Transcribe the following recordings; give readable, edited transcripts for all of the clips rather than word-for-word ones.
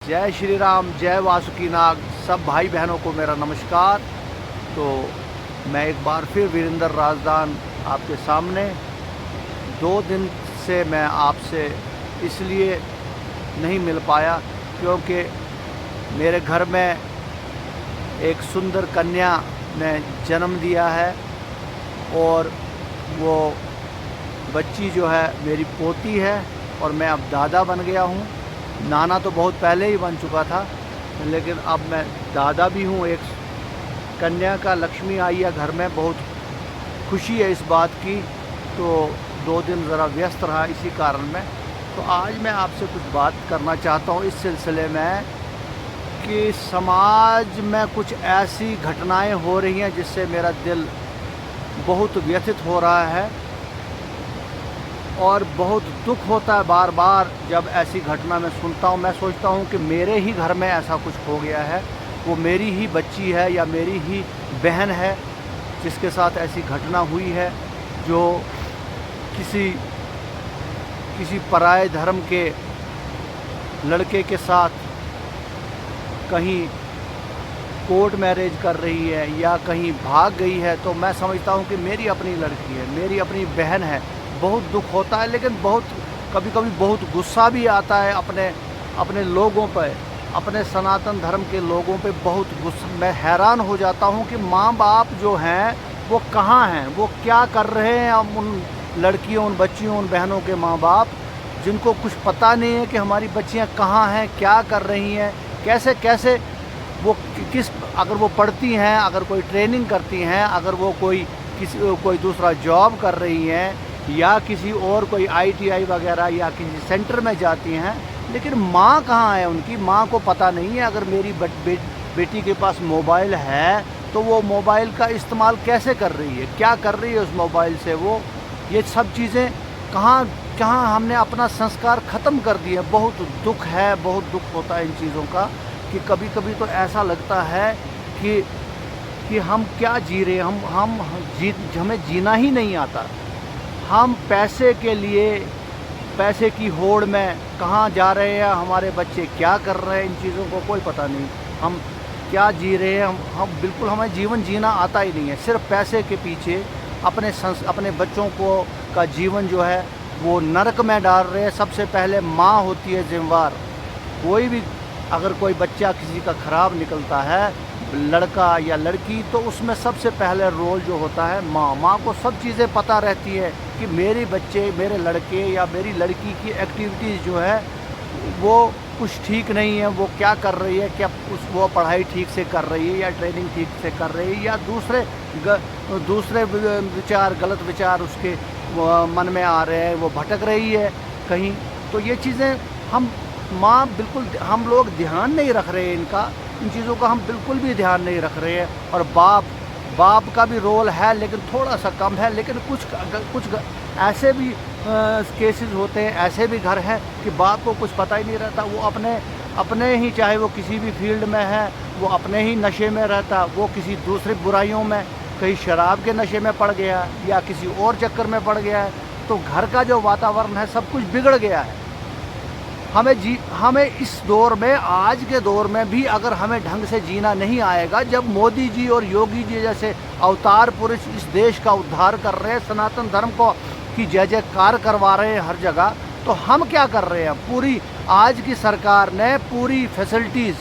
जय श्री राम, जय वासुकी नाग। सब भाई बहनों को मेरा नमस्कार। तो मैं एक बार फिर वीरेंद्र राजदान आपके सामने 2 दिन से मैं आपसे इसलिए नहीं मिल पाया क्योंकि मेरे घर में एक सुंदर कन्या ने जन्म दिया है और वो बच्ची जो है मेरी पोती है और मैं अब दादा बन गया हूँ। नाना तो बहुत पहले ही बन चुका था, लेकिन अब मैं दादा भी हूँ। एक कन्या का लक्ष्मी आई है घर में, बहुत खुशी है इस बात की। तो 2 दिन ज़रा व्यस्त रहा इसी कारण में। तो आज मैं आपसे कुछ बात करना चाहता हूँ इस सिलसिले में कि समाज में कुछ ऐसी घटनाएं हो रही हैं जिससे मेरा दिल बहुत व्यथित हो रहा है और बहुत दुख होता है बार बार जब ऐसी घटना मैं सुनता हूँ। मैं सोचता हूँ कि मेरे ही घर में ऐसा कुछ हो गया है, वो मेरी ही बच्ची है या मेरी ही बहन है जिसके साथ ऐसी घटना हुई है, जो किसी पराये धर्म के लड़के के साथ कहीं कोर्ट मैरिज कर रही है या कहीं भाग गई है। तो मैं समझता हूँ कि मेरी अपनी लड़की है, मेरी अपनी बहन है। बहुत दुख होता है, लेकिन कभी कभी बहुत गुस्सा भी आता है अपने लोगों पर, अपने सनातन धर्म के लोगों पे बहुत गुस्सा। मैं हैरान हो जाता हूँ कि माँ बाप जो हैं वो कहाँ हैं, वो क्या कर रहे हैं। उन लड़कियों, उन बच्चियों, उन बहनों के माँ बाप जिनको कुछ पता नहीं है कि हमारी बच्चियाँ कहाँ हैं, क्या कर रही हैं, कैसे कैसे वो अगर वो पढ़ती हैं, अगर कोई ट्रेनिंग करती हैं, अगर वो कोई दूसरा जॉब कर रही हैं या किसी और कोई ITI वगैरह या किसी सेंटर में जाती हैं, लेकिन माँ कहाँ है उनकी। माँ को पता नहीं है। अगर मेरी बेटी के पास मोबाइल है तो वो मोबाइल का इस्तेमाल कैसे कर रही है, क्या कर रही है उस मोबाइल से वो। ये सब चीज़ें कहाँ हमने अपना संस्कार ख़त्म कर दिए। बहुत दुख है, बहुत दुख होता है इन चीज़ों का कि कभी कभी तो ऐसा लगता है कि हम क्या जी रहे हैं। हमें जीना ही नहीं आता। हम पैसे के लिए, पैसे की होड़ में कहाँ जा रहे हैं, हमारे बच्चे क्या कर रहे हैं, इन चीज़ों को कोई पता नहीं। हम क्या जी रहे हैं, हम बिल्कुल, हमें जीवन जीना आता ही नहीं है। सिर्फ पैसे के पीछे अपने बच्चों का जीवन जो है वो नरक में डाल रहे हैं। सबसे पहले माँ होती है जिम्मेवार। अगर कोई बच्चा किसी का ख़राब निकलता है, लड़का या लड़की, तो उसमें सबसे पहले रोल जो होता है माँ को सब चीज़ें पता रहती है कि मेरे बच्चे, मेरे लड़के या मेरी लड़की की एक्टिविटीज़ जो है वो कुछ ठीक नहीं है, वो क्या कर रही है, क्या वो पढ़ाई ठीक से कर रही है या ट्रेनिंग ठीक से कर रही है या दूसरे विचार, गलत विचार उसके मन में आ रहे हैं, वो भटक रही है कहीं। तो ये चीज़ें हम लोग ध्यान नहीं रख रहे हैं इन चीज़ों का हम बिल्कुल भी ध्यान नहीं रख रहे हैं। और बाप का भी रोल है, लेकिन थोड़ा सा कम है। लेकिन कुछ ऐसे भी केसेस होते हैं, ऐसे भी घर हैं कि बाप को कुछ पता ही नहीं रहता। वो अपने ही, चाहे वो किसी भी फील्ड में है, वो अपने ही नशे में रहता, वो किसी दूसरी बुराइयों में, कहीं शराब के नशे में पड़ गया या किसी और चक्कर में पड़ गया है। तो घर का जो वातावरण है सब कुछ बिगड़ गया है। हमें इस दौर में, आज के दौर में भी अगर हमें ढंग से जीना नहीं आएगा, जब मोदी जी और योगी जी जैसे अवतार पुरुष इस देश का उद्धार कर रहे हैं, सनातन धर्म की जय जयकार करवा रहे हैं हर जगह, तो हम क्या कर रहे हैं। पूरी आज की सरकार ने पूरी फैसिलिटीज़,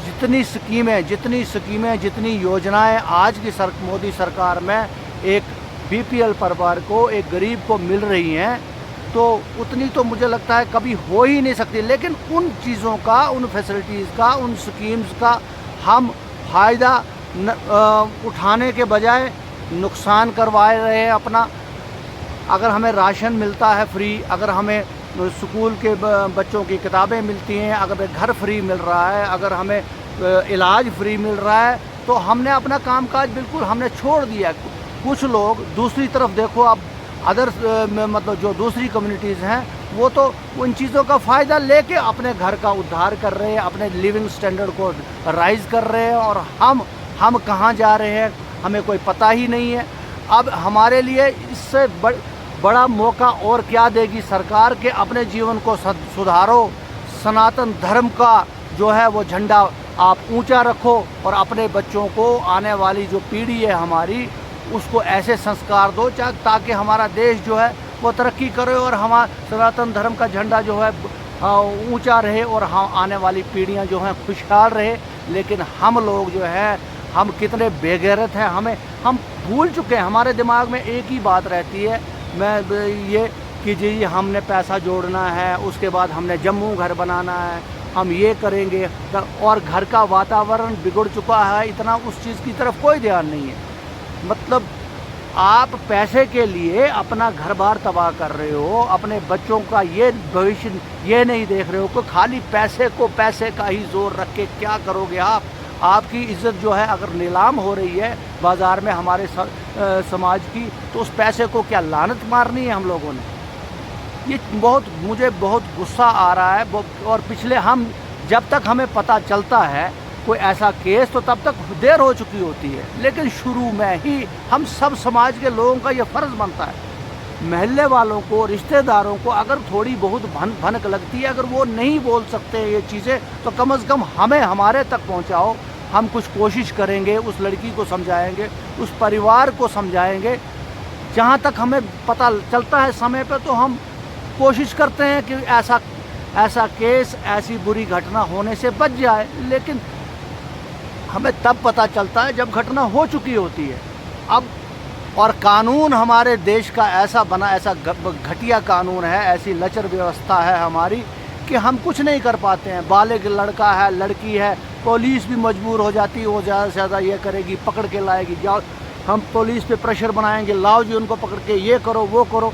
जितनी स्कीमें, जितनी योजनाएं आज की मोदी सरकार में एक BPL परिवार को, एक गरीब को मिल रही हैं, तो उतनी तो मुझे लगता है कभी हो ही नहीं सकती। लेकिन उन चीज़ों का, उन फैसिलिटीज़ का, उन स्कीम्स का हम फ़ायदा उठाने के बजाय नुकसान करवा रहे हैं अपना। अगर हमें राशन मिलता है फ्री, अगर हमें स्कूल के बच्चों की किताबें मिलती हैं, अगर घर फ्री मिल रहा है, अगर हमें इलाज फ्री मिल रहा है, तो हमने अपना कामकाज बिल्कुल हमने छोड़ दिया। कुछ लोग दूसरी तरफ देखो, अब मतलब जो दूसरी कम्युनिटीज़ हैं, वो तो उन चीज़ों का फ़ायदा लेके अपने घर का उद्धार कर रहे हैं, अपने लिविंग स्टैंडर्ड को राइज़ कर रहे हैं। और हम कहाँ जा रहे हैं हमें कोई पता ही नहीं है। अब हमारे लिए इससे बड़ा मौका और क्या देगी सरकार के अपने जीवन को सुधारो, सनातन धर्म का जो है वो झंडा आप ऊंचा रखो और अपने बच्चों को, आने वाली जो पीढ़ी है हमारी, उसको ऐसे संस्कार दो ताकि हमारा देश जो है वो तरक्की करे और हमारा सनातन धर्म का झंडा जो है ऊंचा रहे और हम आने वाली पीढ़ियां जो हैं खुशहाल रहे। लेकिन हम लोग जो है, हम कितने बेगैरत हैं, हम भूल चुके हैं। हमारे दिमाग में एक ही बात रहती है, मैं ये कि जी हमने पैसा जोड़ना है, उसके बाद हमने जम्मू घर बनाना है, हम ये करेंगे, और घर का वातावरण बिगड़ चुका है इतना, उस चीज़ की तरफ कोई ध्यान नहीं है। मतलब आप पैसे के लिए अपना घर बार तबाह कर रहे हो, अपने बच्चों का ये भविष्य ये नहीं देख रहे हो कि खाली पैसे का ही जोर रख के क्या करोगे आप। आपकी इज़्ज़त जो है अगर नीलाम हो रही है बाज़ार में हमारे समाज की, तो उस पैसे को क्या लानत मारनी है हम लोगों ने। ये मुझे बहुत गुस्सा आ रहा है। और पिछले जब तक हमें पता चलता है कोई ऐसा केस, तो तब तक देर हो चुकी होती है। लेकिन शुरू में ही हम सब समाज के लोगों का ये फ़र्ज़ बनता है, महल्ले वालों को, रिश्तेदारों को अगर थोड़ी बहुत भनक लगती है, अगर वो नहीं बोल सकते ये चीज़ें, तो कम से कम हमें हमारे तक पहुंचाओ। हम कुछ कोशिश करेंगे, उस लड़की को समझाएंगे, उस परिवार को समझाएंगे। जहाँ तक हमें पता चलता है समय पर, तो हम कोशिश करते हैं कि ऐसा केस, ऐसी बुरी घटना होने से बच जाए। लेकिन हमें तब पता चलता है जब घटना हो चुकी होती है। अब और कानून हमारे देश का ऐसा घटिया कानून है, ऐसी लचर व्यवस्था है हमारी कि हम कुछ नहीं कर पाते हैं। बालिग लड़का है, लड़की है, पुलिस भी मजबूर हो जाती है, वो ज़्यादा से ज़्यादा ये करेगी, पकड़ के लाएगी। जाओ, हम पुलिस पे प्रेशर बनाएंगे, लाओ जी उनको पकड़ के, ये करो वो करो।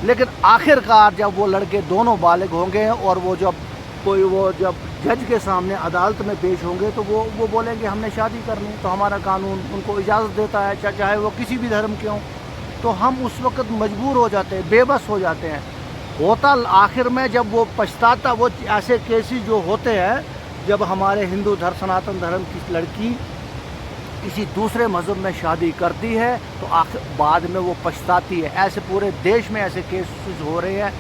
लेकिन आखिरकार जब वो लड़के दोनों बालिग होंगे और वो जब जज के सामने अदालत में पेश होंगे, तो वो बोलेंगे हमने शादी करनी, तो हमारा कानून उनको इजाज़त देता है, चाहे वो किसी भी धर्म के हों। तो हम उस वक़्त मजबूर हो जाते हैं, बेबस हो जाते हैं। होता आखिर में जब वो पछताता, वो ऐसे केसेस जो होते हैं, जब हमारे हिंदू सनातन धर्म की लड़की किसी दूसरे मज़हब में शादी करती है, तो आखिर बाद में वो पछताती है। ऐसे पूरे देश में ऐसे केसेस हो रहे हैं।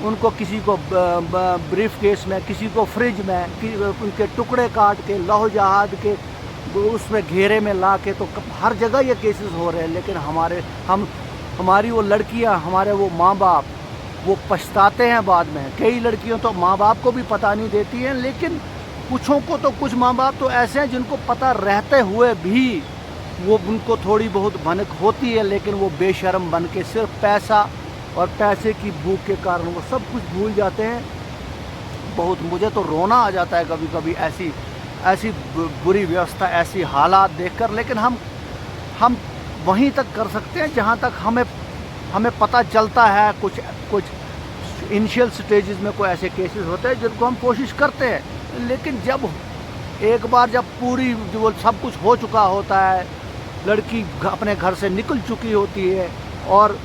उनको किसी को ब्रीफ केस में, किसी को फ्रिज में, उनके टुकड़े काट के लौह जहाज के उसमें घेरे में ला के, तो हर जगह ये केसेस हो रहे हैं। लेकिन हमारी वो लड़कियां, हमारे वो माँ बाप, वो पछताते हैं बाद में। कई लड़कियों तो माँ बाप को भी पता नहीं देती हैं, लेकिन कुछ माँ बाप तो ऐसे हैं जिनको पता रहते हुए भी वो उनको थोड़ी बहुत भनक होती है, लेकिन वो बेशर्म बन के सिर्फ पैसा और पैसे की भूख के कारण वो सब कुछ भूल जाते हैं। मुझे तो रोना आ जाता है कभी कभी ऐसी बुरी व्यवस्था, ऐसी हालात देखकर। लेकिन हम वहीं तक कर सकते हैं जहां तक हमें पता चलता है। कुछ इनिशियल स्टेजेस में कोई ऐसे केसेस होते हैं जिनको हम कोशिश करते हैं, लेकिन एक बार जब पूरी जो सब कुछ हो चुका होता है, लड़की अपने घर से निकल चुकी होती है और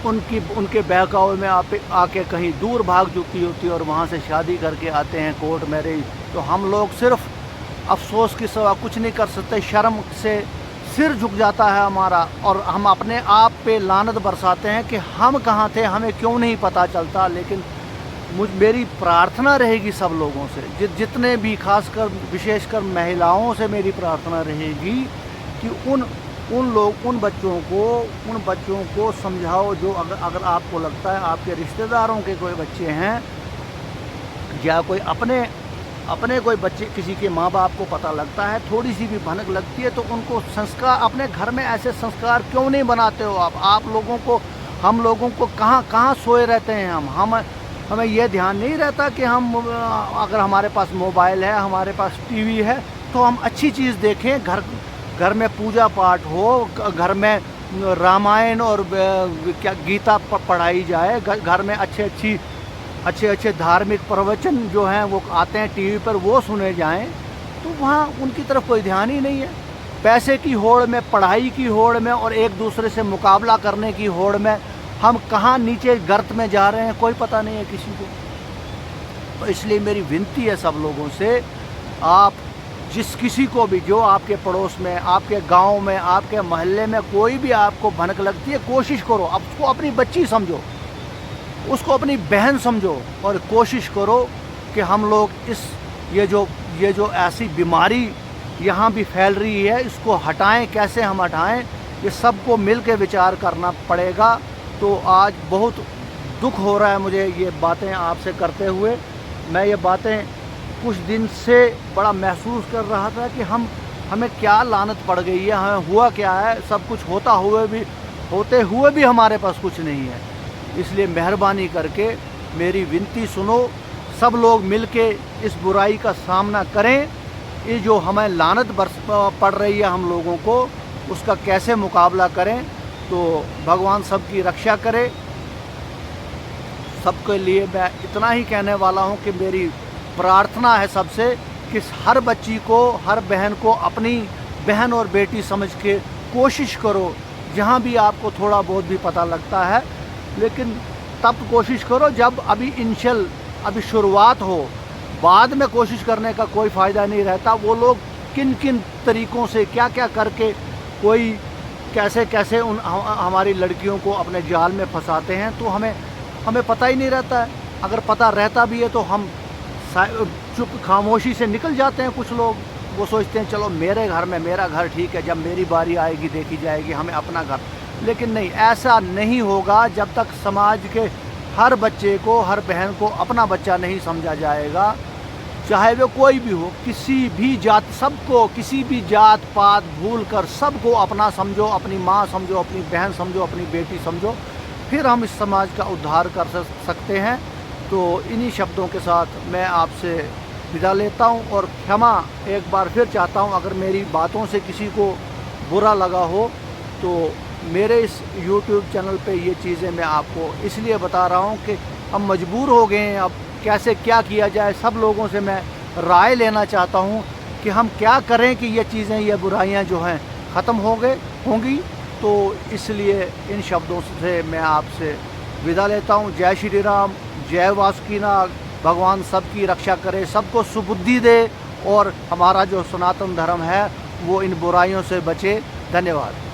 उनके बहकावे में आके कहीं दूर भाग चुकी होती है और वहाँ से शादी करके आते हैं कोर्ट मैरिज, तो हम लोग सिर्फ अफसोस के सिवा कुछ नहीं कर सकते। शर्म से सिर झुक जाता है हमारा, और हम अपने आप पे लानत बरसाते हैं कि हम कहाँ थे, हमें क्यों नहीं पता चलता। लेकिन मेरी प्रार्थना रहेगी सब लोगों से, जितने भी, खासकर विशेषकर महिलाओं से मेरी प्रार्थना रहेगी कि उन बच्चों को समझाओ, जो अगर आपको लगता है आपके रिश्तेदारों के कोई बच्चे हैं या कोई अपने कोई बच्चे, किसी के माँ बाप को पता लगता है, थोड़ी सी भी भनक लगती है, तो उनको संस्कार, अपने घर में ऐसे संस्कार क्यों नहीं बनाते हो आप लोगों को। हम लोगों को कहाँ सोए रहते हैं हमें यह ध्यान नहीं रहता कि अगर हमारे पास मोबाइल है, हमारे पास टीवी है, तो हम अच्छी चीज़ देखें। घर में पूजा पाठ हो, घर में रामायण और गीता पढ़ाई जाए, घर में अच्छे धार्मिक प्रवचन जो हैं वो आते हैं टीवी पर, वो सुने जाएं। तो वहाँ उनकी तरफ कोई ध्यान ही नहीं है। पैसे की होड़ में, पढ़ाई की होड़ में और एक दूसरे से मुकाबला करने की होड़ में हम कहाँ नीचे गर्त में जा रहे हैं, कोई पता नहीं है किसी को। तो इसलिए मेरी विनती है सब लोगों से, आप किसी को भी, जो आपके पड़ोस में, आपके गांव में, आपके मोहल्ले में कोई भी आपको भनक लगती है, कोशिश करो, अब उसको अपनी बच्ची समझो, उसको अपनी बहन समझो, और कोशिश करो कि हम लोग ये जो ऐसी बीमारी यहाँ भी फैल रही है, इसको हटाएं, कैसे हम हटाएं, ये सबको मिल के विचार करना पड़ेगा। तो आज बहुत दुख हो रहा है मुझे ये बातें आपसे करते हुए। मैं ये बातें कुछ दिन से बड़ा महसूस कर रहा था कि हमें क्या लानत पड़ गई है, हमें हुआ क्या है। सब कुछ होते हुए भी हमारे पास कुछ नहीं है। इसलिए मेहरबानी करके मेरी विनती सुनो, सब लोग मिलके इस बुराई का सामना करें। ये जो हमें लानत पड़ रही है हम लोगों को, उसका कैसे मुकाबला करें। तो भगवान सबकी रक्षा करे। सबके लिए मैं इतना ही कहने वाला हूँ कि मेरी प्रार्थना है सबसे कि हर बच्ची को, हर बहन को अपनी बहन और बेटी समझ के कोशिश करो। जहाँ भी आपको थोड़ा बहुत भी पता लगता है, लेकिन तब कोशिश करो जब अभी शुरुआत हो। बाद में कोशिश करने का कोई फ़ायदा नहीं रहता। वो लोग किन किन तरीक़ों से क्या क्या करके कोई कैसे हमारी लड़कियों को अपने जाल में फंसाते हैं, तो हमें पता ही नहीं रहता है। अगर पता रहता भी है तो हम चुप खामोशी से निकल जाते हैं। कुछ लोग वो सोचते हैं चलो मेरे घर में मेरा घर ठीक है, जब मेरी बारी आएगी देखी जाएगी, हमें अपना घर। लेकिन नहीं, ऐसा नहीं होगा जब तक समाज के हर बच्चे को, हर बहन को अपना बच्चा नहीं समझा जाएगा। चाहे वो कोई भी हो, किसी भी जात, सबको, किसी भी जात पात भूल कर सबको अपना समझो, अपनी माँ समझो, अपनी बहन समझो, अपनी बेटी समझो, फिर हम इस समाज का उद्धार कर सकते हैं। तो इन्हीं शब्दों के साथ मैं आपसे विदा लेता हूँ और क्षमा एक बार फिर चाहता हूँ अगर मेरी बातों से किसी को बुरा लगा हो। तो मेरे इस YouTube चैनल पे ये चीज़ें मैं आपको इसलिए बता रहा हूँ कि हम मजबूर हो गए हैं। अब कैसे क्या किया जाए, सब लोगों से मैं राय लेना चाहता हूँ कि हम क्या करें कि ये चीज़ें, ये बुराइयाँ जो हैं ख़त्म होंगी। तो इसलिए इन शब्दों से मैं आपसे विदा लेता हूँ। जय श्री राम, जय वासुकीनाग। भगवान सबकी रक्षा करे, सबको सुबुद्धि दे और हमारा जो सनातन धर्म है वो इन बुराइयों से बचे। धन्यवाद।